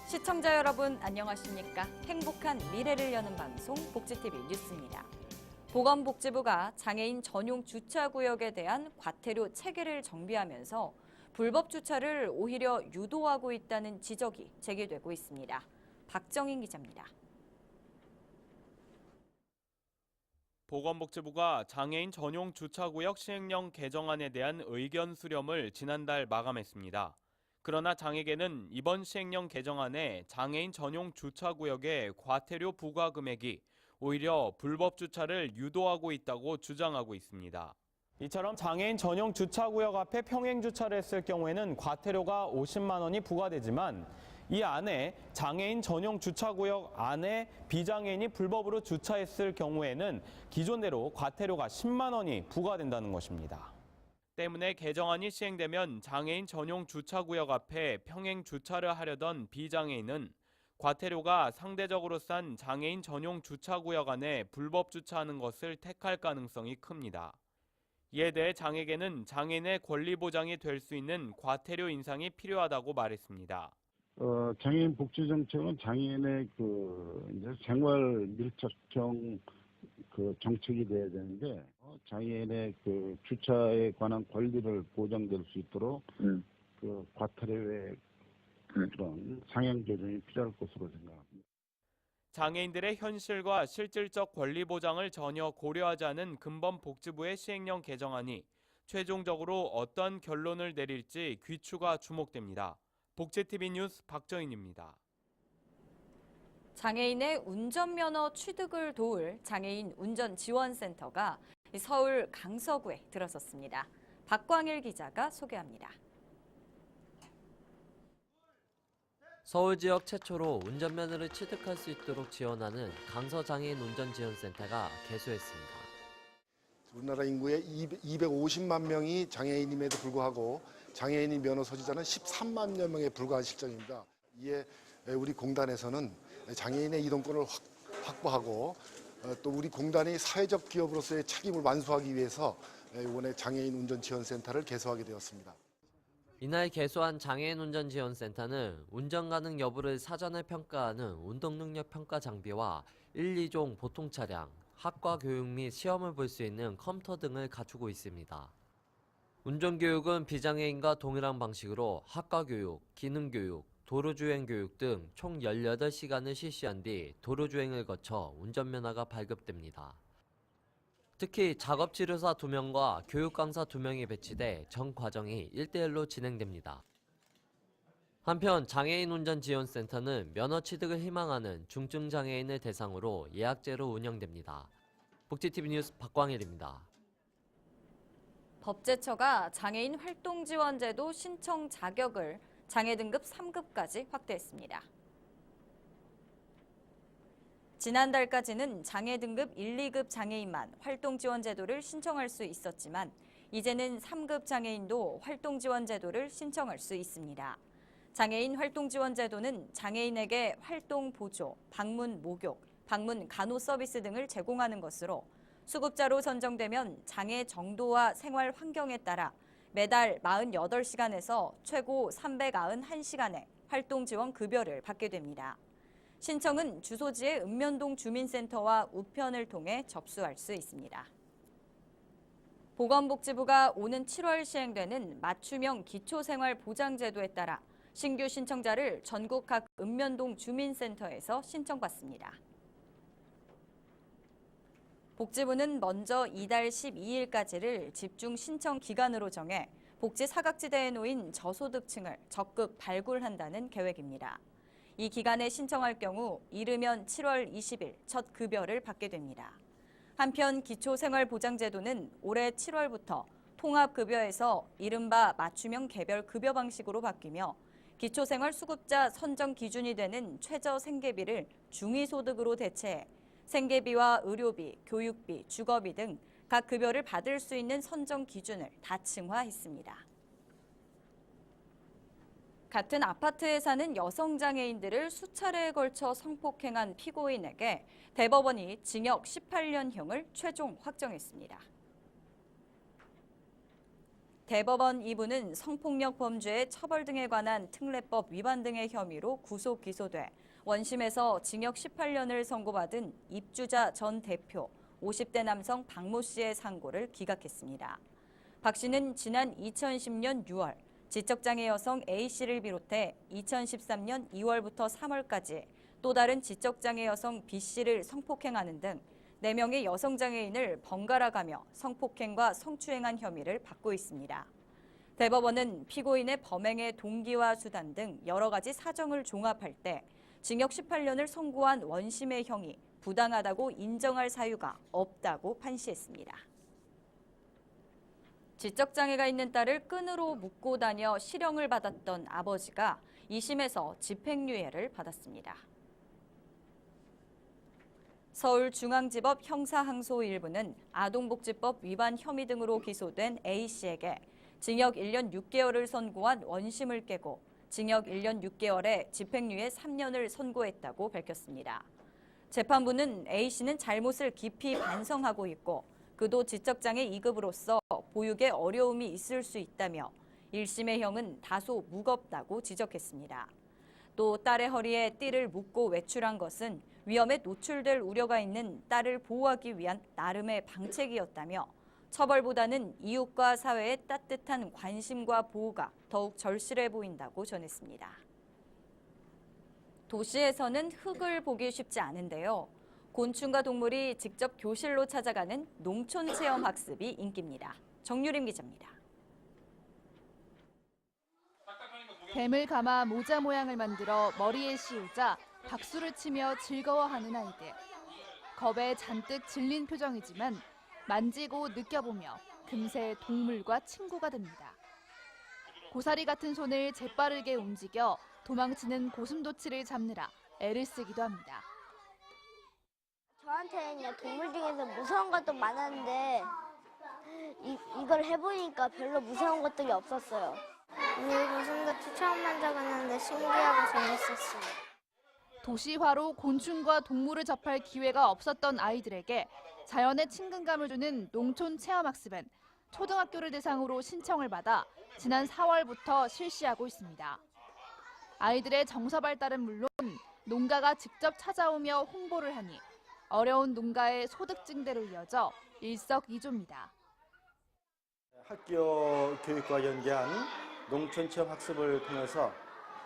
시청자 여러분 안녕하십니까? 행복한 미래를 여는 방송 복지TV 뉴스입니다. 보건복지부가 장애인 전용 주차구역에 대한 과태료 체계를 정비하면서 불법 주차를 오히려 유도하고 있다는 지적이 제기되고 있습니다. 박정인 기자입니다. 보건복지부가 장애인 전용 주차구역 시행령 개정안에 대한 의견 수렴을 지난달 마감했습니다. 그러나 장에게는 이번 시행령 개정안에 장애인 전용 주차구역의 과태료 부과 금액이 오히려 불법 주차를 유도하고 있다고 주장하고 있습니다. 이처럼 장애인 전용 주차구역 앞에 평행 주차를 했을 경우에는 과태료가 50만 원이 부과되지만 이 안에 장애인 전용 주차구역 안에 비장애인이 불법으로 주차했을 경우에는 기존대로 과태료가 10만 원이 부과된다는 것입니다. 때문에 개정안이 시행되면 장애인 전용 주차구역 앞에 평행 주차를 하려던 비장애인은 과태료가 상대적으로 싼 장애인 전용 주차구역 안에 불법 주차하는 것을 택할 가능성이 큽니다. 이에 대해 장에게는 장애인의 권리 보장이 될 수 있는 과태료 인상이 필요하다고 말했습니다. 장애인 복지 정책은 장애인의 이제 생활 밀착형 정책이 돼야 되는데 장애인의 주차에 관한 권리를 보장될 수 있도록 과태료의 그런 상향 조정이 필요할 것으로 생각합니다. 장애인들의 현실과 실질적 권리 보장을 전혀 고려하지 않은 근본복지부의 시행령 개정안이 최종적으로 어떤 결론을 내릴지 귀추가 주목됩니다. 복지TV 뉴스 박정인입니다. 장애인의 운전면허 취득을 도울 장애인 운전지원센터가 서울 강서구에 들어섰습니다. 박광일 기자가 소개합니다. 서울 지역 최초로 운전면허를 취득할 수 있도록 지원하는 강서장애인 운전지원센터가 개소했습니다. 우리나라 인구의 250만 명이 장애인임에도 불구하고 장애인이 면허 소지자는 13만여 명에 불과한 실정입니다. 이에 우리 공단에서는 장애인의 이동권을 확보하고 또 우리 공단이 사회적 기업으로서의 책임을 완수하기 위해서 이번에 장애인 운전지원센터를 개소하게 되었습니다. 이날 개소한 장애인 운전지원센터는 운전 가능 여부를 사전에 평가하는 운동능력 평가 장비와 1, 2종 보통 차량, 학과 교육 및 시험을 볼 수 있는 컴퓨터 등을 갖추고 있습니다. 운전교육은 비장애인과 동일한 방식으로 학과 교육, 기능 교육, 도로주행 교육 등 총 18시간을 실시한 뒤 도로주행을 거쳐 운전면허가 발급됩니다. 특히 작업치료사 2명과 교육강사 2명이 배치돼 전 과정이 1대1로 진행됩니다. 한편 장애인 운전지원센터는 면허 취득을 희망하는 중증장애인을 대상으로 예약제로 운영됩니다. 복지TV 뉴스 박광일입니다. 법제처가 장애인 활동지원제도 신청 자격을 장애 등급 3급까지 확대했습니다. 지난달까지는 장애 등급 1, 2급 장애인만 활동지원제도를 신청할 수 있었지만 이제는 3급 장애인도 활동지원제도를 신청할 수 있습니다. 장애인 활동지원제도는 장애인에게 활동 보조, 방문 목욕, 방문 간호 서비스 등을 제공하는 것으로 수급자로 선정되면 장애 정도와 생활 환경에 따라 매달 48시간에서 최고 391시간의 활동지원 급여를 받게 됩니다. 신청은 주소지의 읍면동 주민센터와 우편을 통해 접수할 수 있습니다. 보건복지부가 오는 7월 시행되는 맞춤형 기초생활보장제도에 따라 신규 신청자를 전국 각 읍면동 주민센터에서 신청받습니다. 복지부는 먼저 이달 12일까지를 집중 신청 기간으로 정해 복지 사각지대에 놓인 저소득층을 적극 발굴한다는 계획입니다. 이 기간에 신청할 경우 이르면 7월 20일 첫 급여를 받게 됩니다. 한편 기초생활보장제도는 올해 7월부터 통합급여에서 이른바 맞춤형 개별 급여 방식으로 바뀌며 기초생활 수급자 선정 기준이 되는 최저 생계비를 중위소득으로 대체해 생계비와 의료비, 교육비, 주거비 등 각 급여를 받을 수 있는 선정 기준을 다층화했습니다. 같은 아파트에 사는 여성 장애인들을 수차례에 걸쳐 성폭행한 피고인에게 대법원이 징역 18년형을 최종 확정했습니다. 대법원 2부는 성폭력 범죄의 처벌 등에 관한 특례법 위반 등의 혐의로 구속 기소돼 원심에서 징역 18년을 선고받은 입주자 전 대표 50대 남성 박모 씨의 상고를 기각했습니다. 박 씨는 지난 2010년 6월 지적장애 여성 A 씨를 비롯해 2013년 2월부터 3월까지 또 다른 지적장애 여성 B 씨를 성폭행하는 등 4명의 여성장애인을 번갈아 가며 성폭행과 성추행한 혐의를 받고 있습니다. 대법원은 피고인의 범행의 동기와 수단 등 여러 가지 사정을 종합할 때 징역 18년을 선고한 원심의 형이 부당하다고 인정할 사유가 없다고 판시했습니다. 지적장애가 있는 딸을 끈으로 묶고 다녀 실형을 받았던 아버지가 2심에서 집행유예를 받았습니다. 서울중앙지법 형사항소 1부는 아동복지법 위반 혐의 등으로 기소된 A씨에게 징역 1년 6개월을 선고한 원심을 깨고 징역 1년 6개월에 집행유예 3년을 선고했다고 밝혔습니다. 재판부는 A씨는 잘못을 깊이 반성하고 있고 그도 지적장애 2급으로서 보육에 어려움이 있을 수 있다며 1심의 형은 다소 무겁다고 지적했습니다. 또 딸의 허리에 띠를 묶고 외출한 것은 위험에 노출될 우려가 있는 딸을 보호하기 위한 나름의 방책이었다며 처벌보다는 이웃과 사회의 따뜻한 관심과 보호가 더욱 절실해 보인다고 전했습니다. 도시에서는 흙을 보기 쉽지 않은데요. 곤충과 동물이 직접 교실로 찾아가는 농촌 체험 학습이 인기입니다. 정유림 기자입니다. 뱀을 감아 모자 모양을 만들어 머리에 씌우자 박수를 치며 즐거워하는 아이들. 겁에 잔뜩 질린 표정이지만 만지고 느껴보며 금세 동물과 친구가 됩니다. 고사리 같은 손을 재빠르게 움직여 도망치는 고슴도치를 잡느라 애를 쓰기도 합니다. 저한테는 동물 중에서 무서운 것도 많았는데 이걸 해보니까 별로 무서운 것들이 없었어요. 우리 고슴도치 처음 만져봤는데 신기하고 재밌었어요. 도시화로 곤충과 동물을 접할 기회가 없었던 아이들에게 자연의 친근감을 주는 농촌 체험학습은 초등학교를 대상으로 신청을 받아 지난 4월부터 실시하고 있습니다. 아이들의 정서 발달은 물론 농가가 직접 찾아오며 홍보를 하니 어려운 농가의 소득 증대로 이어져 일석이조입니다. 학교 교육과 연계한 농촌 체험 학습을 통해서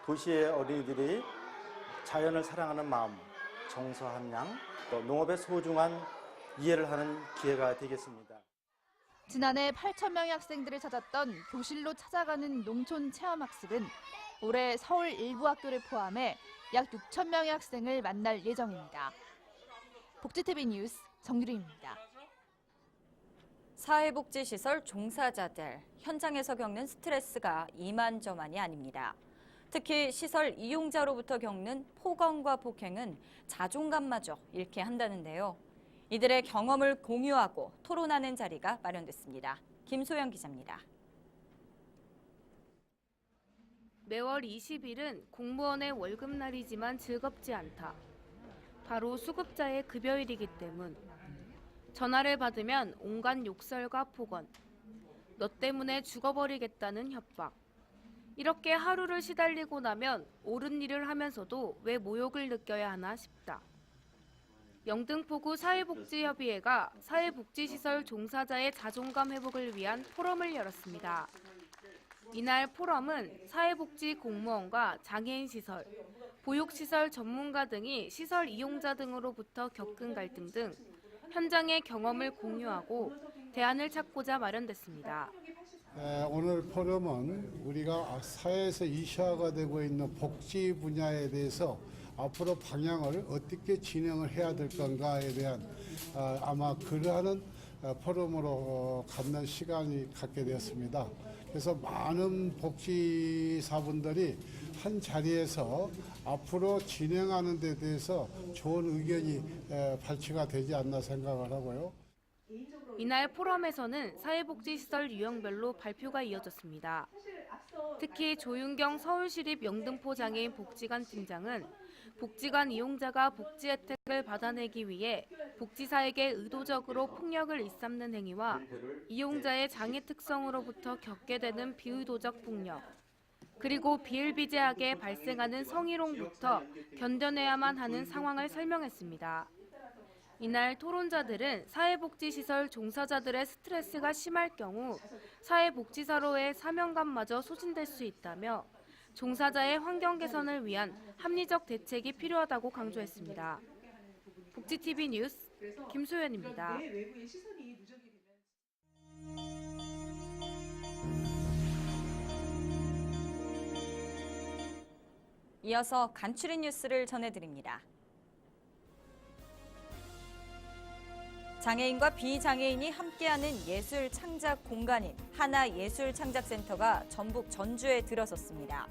도시의 어린이들이 자연을 사랑하는 마음, 정서 함량, 또 농업의 소중한 이해를 하는 기회가 되겠습니다. 지난해 8,000명의 학생들을 찾았던 교실로 찾아가는 농촌 체험 학습은 올해 서울 일부 학교를 포함해 약 6,000명의 학생을 만날 예정입니다. 복지TV 뉴스 정유림입니다. 사회복지시설 종사자들, 현장에서 겪는 스트레스가 이만저만이 아닙니다. 특히 시설 이용자로부터 겪는 폭언과 폭행은 자존감마저 잃게 한다는데요. 이들의 경험을 공유하고 토론하는 자리가 마련됐습니다. 김소영 기자입니다. 매월 20일은 공무원의 월급날이지만 즐겁지 않다. 바로 수급자의 급여일이기 때문. 전화를 받으면 온갖 욕설과 폭언. 너 때문에 죽어버리겠다는 협박. 이렇게 하루를 시달리고 나면 옳은 일을 하면서도 왜 모욕을 느껴야 하나 싶다. 영등포구 사회복지협의회가 사회복지시설 종사자의 자존감 회복을 위한 포럼을 열었습니다. 이날 포럼은 사회복지 공무원과 장애인 시설, 보육시설 전문가 등이 시설 이용자 등으로부터 겪은 갈등 등 현장의 경험을 공유하고 대안을 찾고자 마련됐습니다. 오늘 포럼은 우리가 사회에서 이슈화가 되고 있는 복지 분야에 대해서 앞으로 방향을 어떻게 진행을 해야 될 건가에 대한 아마 그러한 포럼으로 갖는 시간이 갖게 되었습니다. 그래서 많은 복지사분들이 한 자리에서 앞으로 진행하는 데 대해서 좋은 의견이 발치가 되지 않나 생각을 하고요. 이날 포럼에서는 사회복지시설 유형별로 발표가 이어졌습니다. 특히 조윤경 서울시립 영등포 장애인 복지관 팀장은 복지관 이용자가 복지 혜택을 받아내기 위해 복지사에게 의도적으로 폭력을 일삼는 행위와 이용자의 장애 특성으로부터 겪게 되는 비의도적 폭력, 그리고 비일비재하게 발생하는 성희롱부터 견뎌내야만 하는 상황을 설명했습니다. 이날 토론자들은 사회복지시설 종사자들의 스트레스가 심할 경우 사회복지사로의 사명감마저 소진될 수 있다며 종사자의 환경 개선을 위한 합리적 대책이 필요하다고 강조했습니다. 복지TV 뉴스 김소연입니다. 이어서 간추린 뉴스를 전해드립니다. 장애인과 비장애인이 함께하는 예술 창작 공간인 하나예술창작센터가 전북 전주에 들어섰습니다.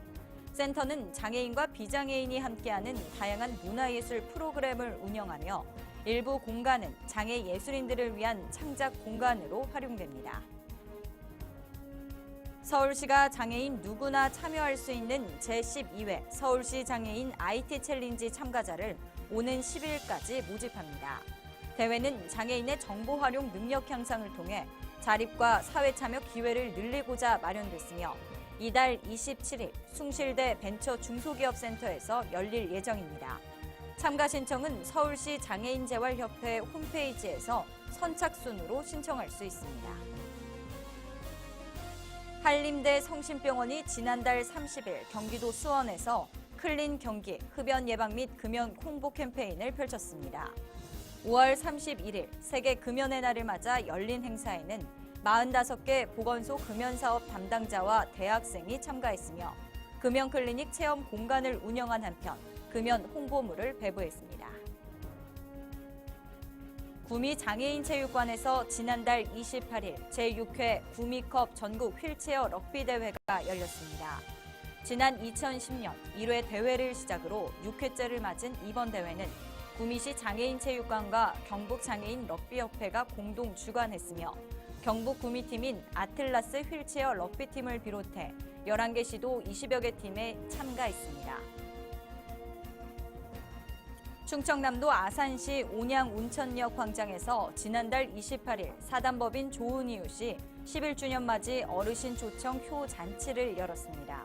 센터는 장애인과 비장애인이 함께하는 다양한 문화예술 프로그램을 운영하며 일부 공간은 장애 예술인들을 위한 창작 공간으로 활용됩니다. 서울시가 장애인 누구나 참여할 수 있는 제12회 서울시 장애인 IT 챌린지 참가자를 오는 10일까지 모집합니다. 대회는 장애인의 정보 활용 능력 향상을 통해 자립과 사회 참여 기회를 늘리고자 마련됐으며 이달 27일 숭실대 벤처 중소기업센터에서 열릴 예정입니다. 참가 신청은 서울시 장애인재활협회 홈페이지에서 선착순으로 신청할 수 있습니다. 한림대 성심병원이 지난달 30일 경기도 수원에서 클린 경기, 흡연 예방 및 금연 홍보 캠페인을 펼쳤습니다. 5월 31일 세계 금연의 날을 맞아 열린 행사에는 45개 보건소 금연사업 담당자와 대학생이 참가했으며 금연 클리닉 체험 공간을 운영한 한편 금연 홍보물을 배부했습니다. 구미 장애인체육관에서 지난달 28일 제6회 구미컵 전국 휠체어 럭비 대회가 열렸습니다. 지난 2010년 1회 대회를 시작으로 6회째를 맞은 이번 대회는 구미시 장애인체육관과 경북장애인 럭비협회가 공동 주관했으며 경북 구미팀인 아틀라스 휠체어 럭비팀을 비롯해 11개 시도 20여 개 팀에 참가했습니다. 충청남도 아산시 온양 온천역 광장에서 지난달 28일 사단법인 조은이유 씨 11주년 맞이 어르신 초청 효 잔치를 열었습니다.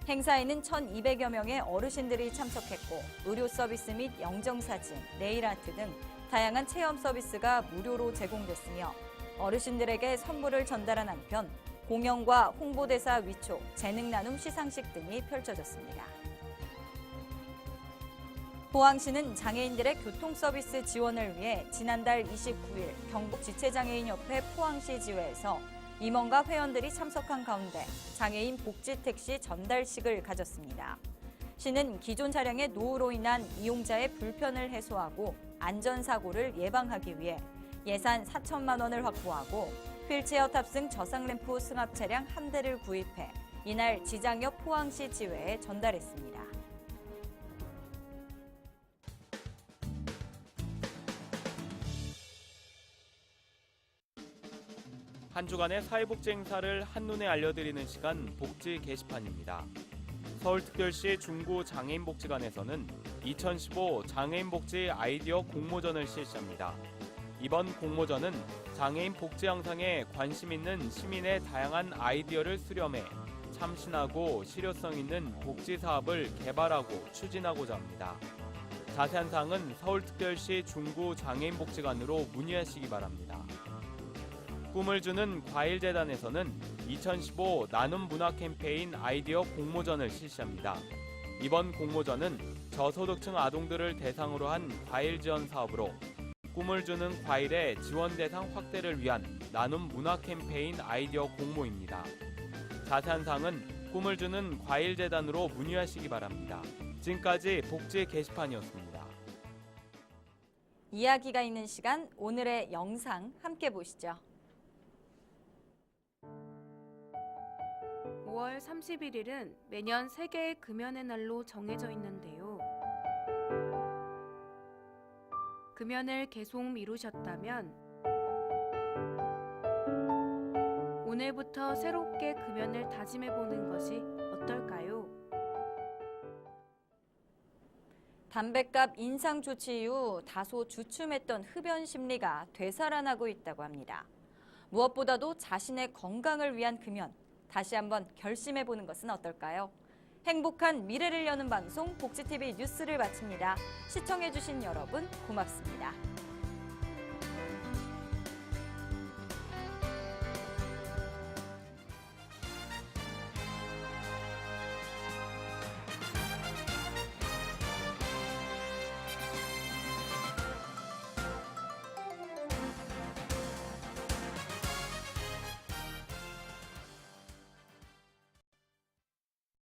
행사에는 1,200여 명의 어르신들이 참석했고 의료 서비스 및 영정사진, 네일아트 등 다양한 체험 서비스가 무료로 제공됐으며 어르신들에게 선물을 전달한 한편 공연과 홍보대사 위촉, 재능 나눔 시상식 등이 펼쳐졌습니다. 포항시는 장애인들의 교통서비스 지원을 위해 지난달 29일 경북지체장애인협회 포항시 지회에서 임원과 회원들이 참석한 가운데 장애인 복지택시 전달식을 가졌습니다. 시는 기존 차량의 노후로 인한 이용자의 불편을 해소하고 안전사고를 예방하기 위해 예산 4천만 원을 확보하고 휠체어 탑승 저상램프 승합 차량 한 대를 구입해 이날 지장역 포항시 지회에 전달했습니다. 한 주간의 사회복지 행사를 한눈에 알려드리는 시간 복지 게시판입니다. 서울특별시 중구장애인복지관에서는 2015 장애인복지 아이디어 공모전을 실시합니다. 이번 공모전은 장애인 복지 향상에 관심 있는 시민의 다양한 아이디어를 수렴해 참신하고 실효성 있는 복지 사업을 개발하고 추진하고자 합니다. 자세한 사항은 서울특별시 중구장애인복지관으로 문의하시기 바랍니다. 꿈을 주는 과일재단에서는 2015 나눔 문화 캠페인 아이디어 공모전을 실시합니다. 이번 공모전은 저소득층 아동들을 대상으로 한 과일 지원 사업으로 꿈을 주는 과일의 지원 대상 확대를 위한 나눔 문화 캠페인 아이디어 공모입니다. 자세한 사항은 꿈을 주는 과일재단으로 문의하시기 바랍니다. 지금까지 복지 게시판이었습니다. 이야기가 있는 시간, 오늘의 영상 함께 보시죠. 5월 31일은 매년 세계의 금연의 날로 정해져 있는데요. 금연을 계속 미루셨다면 오늘부터 새롭게 금연을 다짐해보는 것이 어떨까요? 담뱃값 인상 조치 이후 다소 주춤했던 흡연 심리가 되살아나고 있다고 합니다. 무엇보다도 자신의 건강을 위한 금연, 다시 한번 결심해보는 것은 어떨까요? 행복한 미래를 여는 방송 복지TV 뉴스를 마칩니다. 시청해주신 여러분 고맙습니다.